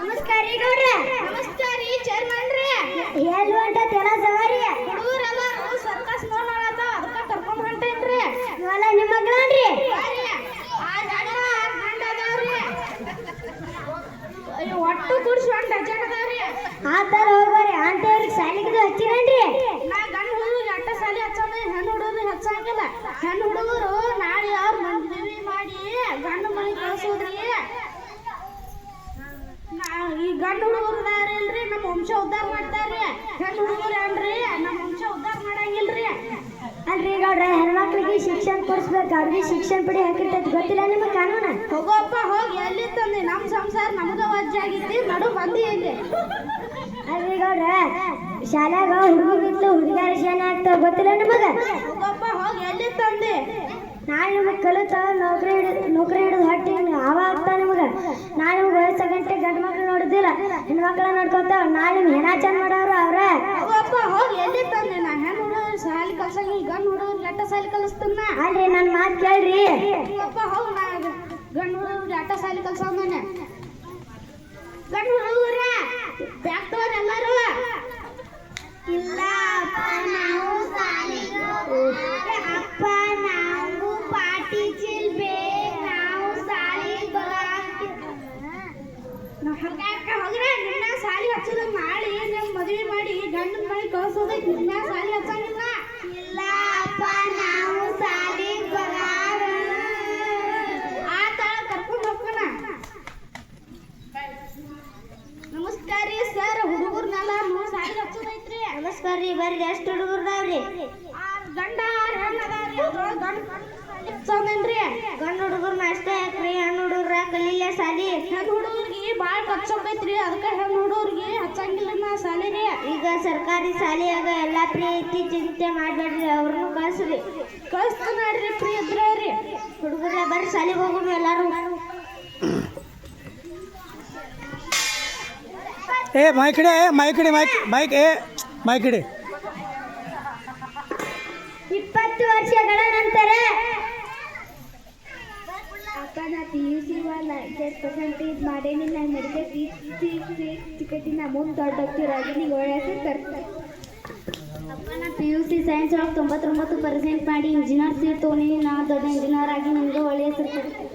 ನಮಸ್ಕಾರ ರೀ ಗೌಡ್ರೆ. ನಮಸ್ಕಾರ ರೀ ಚೇರ್ಮನ್ ರೀ. ಎಲ್ಲಿ ಹೊಂಟೈತೆಲ್ಲ ಸವಾರಿ? ಹುಡುಗರೆಲ್ಲ ಸರ್ಕಸ್ ನೋಡೋಣತ್ತ ಅದಕ್ಕೆ ಕರ್ಕೊಂಡ್ ಹೊಂಟೇನ್ರಿ. ಇವೆಲ್ಲ ನಿಮ್ಮ ಮಗಳನ್ರಿ? ಒಟ್ಟು ಕೂರ್ಸಿ ಒಂದು ಡಜನ್ ಅದಾವ್ರಿ. ಆ ಥರ ಹೋಗ್ಬಾರಿ. ಆಂಟಿಯವ್ರಿಗೆ ಸಾಲಿಗಿದು ಹಚ್ಚಿರೇನ್ರಿ? ನಾ ಗಂಡು ಹುಡುಗರಿಗೆ ಅಟ್ಟ ಸಾಲಿ ಹಚ್ಚೋದು, ಹೆಣ್ಣು ಹುಡುಗರಿಗೆ ಹಚ್ಚಂಗಿಲ್ಲ. ಹೆಣ್ಣು ಹುಡುಗರು ನಾಳೆ ಅವ್ರ ಮದುವೆ ಮಾಡಿ ಗಂಡು ಮನೆ ಕಳ್ಸೋದ್ರಿ. ಈ ಗಂಡು ಹುಡುಗರು ಇಲ್ರಿ ನಮ್ಮ ವಂಶ ಉದ್ಧಾರ ಮಾಡ್ತಾರ್ರಿ. ಹೆಣ್ಣು ಹುಡುಗರು ಏನ್ರಿ ನಮ್ಮ ವಂಶ ಉದ್ಧಾರ ಮಾಡಂಗಿಲ್ರಿ. ಅಲ್ರಿ ಗೌಡ್ರೆ, ಹೆಣ್ಮಕ್ಳಿಗೆ ಶಿಕ್ಷಣ ಕೊಡಿಸ್ಬೇಕು, ಅವ್ರಿಗೆ ಶಿಕ್ಷಣ ಪಡಿ ಹಾಕಿರ್ತೈತಿ. ಗೊತ್ತಿಲ್ಲ ನಿಮ್ಮ ಕಾನೂನು? ಹೋಗೋಪ್ಪ ಹೋಗಿ ಎಲ್ಲಿ ತಂದೆ ನಮ್ಮ ಸಂಸಾರ ನಮ್ದ ವಜ್ಜೆ ಆಗಿತ್ತು, ನಡು ಬಂದಿ ಇಲ್ಲಿ. ಅಲ್ರಿ ಗೌಡ್ರೆ, ಶಾಲ್ಯಾಗ ಹುಡುಗರಿತ್ತು ಹುಡುಗಿಯರ ಶಾಲೆ ಆಗ್ತಾವ, ಗೊತ್ತಿಲ್ಲ ನಿಮಗೆ? ಹೋಗೋಪ್ಪ ಹೋಗಿ ಎಲ್ಲಿ ತಂದೆ. ನಾಳೆ ನಿಮಗೆ ಕಲಿತ ನೌಕರಿ ಹಿಡಿದು ಹೊಟ್ಟೆ ಆವ ಆಗ್ತಾ ನಿಮಗೆ. ನಾಳೆ ನಿಮ್ಗೆ ವಯಸ್ಸು ಗಂಟೆ ಗಂಡು ಮಕ್ಳು ನೋಡುದಿಲ್ಲ, ಹೆಣ್ಮಕ್ಳ ನೋಡ್ಕೊತಾವ. ನಾಳೆ ನಿಮ್ಗೆ ಹೆಣ ಚಂದ ಮಾಡೋರು ಅವ್ರೆ. ಹೋಗೋಪ್ಪ ಹೋಗಿ ಎಲ್ಲಿ ತಂದೆ. ನಾ ಹೆಣ್ಣು ಹುಡುಗರು ಸಾಲಿ ಕಲ್ಸಂಗಿಲ್ಲ, ಗಂಡು ಹುಡುಗರು ಗಟ್ಟ ಸಾಲಿ ಕಲಿಸ್ತಾನ. ಅಲ್ರಿ ನನ್ನ ಮಾತು ಕೇಳ್ರಿ. ಹೋಗಪ್ಪ ಹೋಗಿ ನಾ ಗಂಡು ಹುಡುಗರು ಗಟ್ಟ ಸಾಲಿ ಕಲ್ಸಂದಾನೆ. ಗಂಡು ಹುಡುಗರ ಬ್ಯಾಗ್ ತಗೋರಿ ಎಲ್ಲಾರು. ಇಲ್ಲ ಅಪ್ಪ, ನಾವು ಸಾಲಿಗೆ ಅಪ್ಪ, ನಾವು ಪಾಟಿ ಚೀಲ್ ಬೇಕು, ನಾವು ಸಾಲಿಗೆ ಹೋಗ್ರೆ ನಿನ್ನ ಸಾಲಿ ಹಚ್ಚೋದ ಮಾಡಿ ನಿಮ್ ಮದುವೆ ಮಾಡಿ ಗಂಡನ ಮನೆ ಕಳ್ಸೋದೈತಿ. ನಿನ್ನ ಸಾಲಿ ಹಚ್ಚಂಗಿಲ್ಲ. ಇಲ್ಲ ಅಪ್ಪ, ನಾವು ಸಾಲಿಗೆ ಬಗಾರ. ಆತ ಕರ್ಕೊಂಡು ಹೋಗೋಣ. ನಮಸ್ಕಾರ ರೀ ಸರ್. ಹುಡುಗರ್ನೆಲ್ಲ ಸಾಲಿ ಹಚ್ಚೋದೈತ್ರಿ. ನಮಸ್ಕಾರ ರೀ. ಬರ್ರಿ, ಎಷ್ಟು ಹುಡುಗರ್ದಾವ್ರಿ? ಗಂಡ ಹೆಣ್ಣು ಅದಾವ್ರಿ. ಅದ್ರೊಳಗೆ ಗಂಡ ಹಚ್ಚೋದೇನ್ರಿ. ಗಂಡು ಹುಡುಗರ್ನ ಅಷ್ಟೇ ಯಾಕ್ರಿ, ಹೆಣ್ಣು ಹುಡುಗ್ರ ಕಲೀಲೆ ಸಾಲಿ? ಹೆಣ್ಣು ಹುಡುಗರಿಗೆ ಭಾಳ ಖರ್ಚೋಗೈತ್ರಿ, ಅದಕ್ಕೆ ಹೆಣ್ಣು ಹುಡುಗರಿಗೆ ಹಚ್ಚಂಗಿಲ್ಲ ನಾ ಸಾಲಿ ರೀ. ಈಗ ಸರ್ಕಾರಿ ಶಾಲೆಯಾಗ ಎಲ್ಲ ಫ್ರೀ ಐತಿ, ಚಿಂತೆ ಮಾಡ್ಬೇಡ್ರಿ, ಅವ್ರನ್ನೂ ಕಳ್ಸ್ರಿ. ಕಳಿಸ್ತಾನ ನೋಡ್ರಿ ಫ್ರೀ ಇದ್ರೆ ರೀ. ಹುಡುಗರ ಬರ್ರಿ ಶಾಲೆಗೆ ಹೋಗೋಣ ಎಲ್ಲಾರು. ए माइकड़े माइकड़े माइक माइक ए माइकड़े 20 ವರ್ಷಗಳ ನಂತರ ಅಪ್ಪ, ನಾ PUC 90% ಮಾಡೇನಿ. ನಾನು ಮೆಡಿಕಲ್ ಟಿಕೆಟಿನ ಅಮೌಂಟ್ ದೊಡ್ಡೋಗ್ತಿರಾಗಿ ನೀವು ಒಳ್ಳೆ ಕರ್ತಾರೆ. ಅಪ್ಪ, ನಾ PUC ಸೈನ್ಸ್ ಒಳಗೆ 99% ಮಾಡಿ ಇಂಜಿನಿಯರ್ ಸೀಟ್ ತೊಗೊಂಡಿನಿ. ನಾ ದೊಡ್ಡ ಇಂಜಿನಿಯರ್ ಆಗಿ ನಿಮ್ಗೆ ಒಳ್ಳೆಯ ಹೆಸರು ಕೊಡ್ತೀನಿ.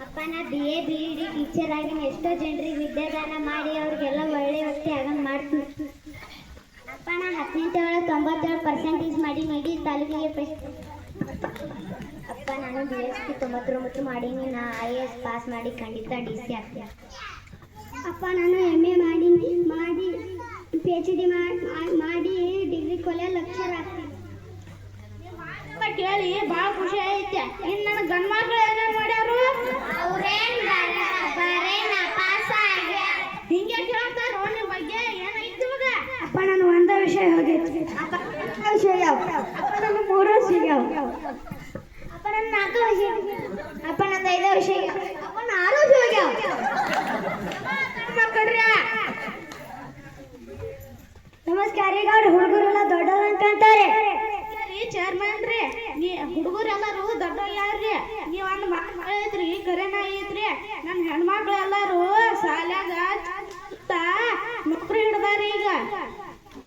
ಅಪ್ಪ, ನಾ BA BEd ಟೀಚರ್ ಆಗಿ ಎಷ್ಟೋ ಜನರಿಗೆ ವಿದ್ಯಾದಾನ ಮಾಡಿ ಅವ್ರಿಗೆಲ್ಲ ಒಳ್ಳೆ ವ್ಯಕ್ತಿ ಆಗಂಗೆ ಮಾಡ್ತೀನಿ. ಅಪ್ಪ, ನಾ 10ನೇ ಒಳಗೆ 97% ಮಾಡಿ ಇಡೀ ತಾಲೂಕಿಗೆ ಫಸ್ಟ್. ಅಪ್ಪ, ನಾನು BSc 99 ಮಾಡೀನಿ. ನಾ IAS ಪಾಸ್ ಮಾಡಿ ಖಂಡಿತ DC ಆಗ್ತೀನಿ. ಅಪ್ಪ, ನಾನು MA ಮಾಡಿ PhD ಮಾಡಿ ಡಿಗ್ರಿ ಕಾಲೇಜ್ ಲೆಕ್ಚರ್ ಆಗ್ತೀನಿ. ಕೇಳಿ ಭಾಳ ಖುಷಿ ಐತೆ. ಇನ್ನು ನನ್ನ ಗಂಡು ಮಕ್ಳು ಏನೇನು ಮಾಡ್ಯಾರು? ಹಿಂಗೆ ಕೇಳ್ತಾರೋ ನಿಮ್ಮ ಬಗ್ಗೆ ಏನೈತಿ ಇವಾಗ? ಅಪ್ಪ, ನಾನು ಒಂದೇ ವಿಷಯ ಹೋಗೈತಿ. ವಿಷಯ ಯಾವ? ಅಪ್ಪ, ನನ್ನ 3 ವಿಷಯ ಯಾವ? ಅಪ್ಪ, ನನ್ನ 4 ವಿಷಯ. ಅಪ್ಪ, ನನ್ನ 5 ವಿಷಯ. ಅಪ್ಪ, ನನ್ನ 6 ವಿಷಯ ಯಾವ? ಮಕ್ಕಳ್ರಿ ನಮಸ್ಕಾರ ರೀ ಗೌಡ್ರು. ಹುಡುಗರೆಲ್ಲ ದೊಡ್ಡವ್ರು ಅನ್ಕೊಂತಾರೆ. ಚೇರ್ಮನ್ ರೀ, ಹುಡುಗರು ಎಲ್ಲರೂ ದೊಡ್ಡವ್ಯಾರ್ರಿ. ನೀವು ಒಂದು ಮಕ್ಳು ಐತ್ರಿ, ಕರೆನ ಐತ್ರಿ. ನನ್ನ ಹೆಣ್ಮಕ್ಳು ಎಲ್ಲರೂ ಶಾಲ್ಯಾಗ ನೌಕರಿ ಹಿಡ್ದಾರಿ. ಈಗ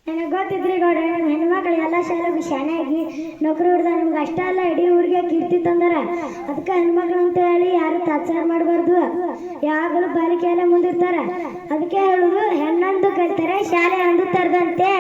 ನನಗೆ ಗೊತ್ತಿದ್ರಿ ಗೌಡ್ರೆ, ನಮ್ಮ ಹೆಣ್ಮಕ್ಳು ಎಲ್ಲ ಶಾಲೆಗೆ ಶಾನೆಯಾಗಿ ನೌಕರಿ ಹಿಡ್ದ. ನಿಮ್ಗೆ ಅಷ್ಟೇ ಅಲ್ಲ, ಇಡೀ ಊರಿಗೆ ಕೀರ್ತಿ ತಂದಾರ. ಅದಕ್ಕೆ ಹೆಣ್ಮಕ್ಳು ಅಂತ ಹೇಳಿ ಯಾರು ತಾತ್ಸಾರ ಮಾಡಬಾರ್ದು. ಯಾವಾಗಲೂ ಬಾಲಿಕೆಯಲ್ಲೇ ಮುಂದಿರ್ತಾರೆ. ಅದಕ್ಕೆ ಹೇಳುದು, ಹೆಣ್ಣಂದು ಕಲಿತಾರೆ ಶಾಲೆ ಅಂದು ತರದಂತೆ.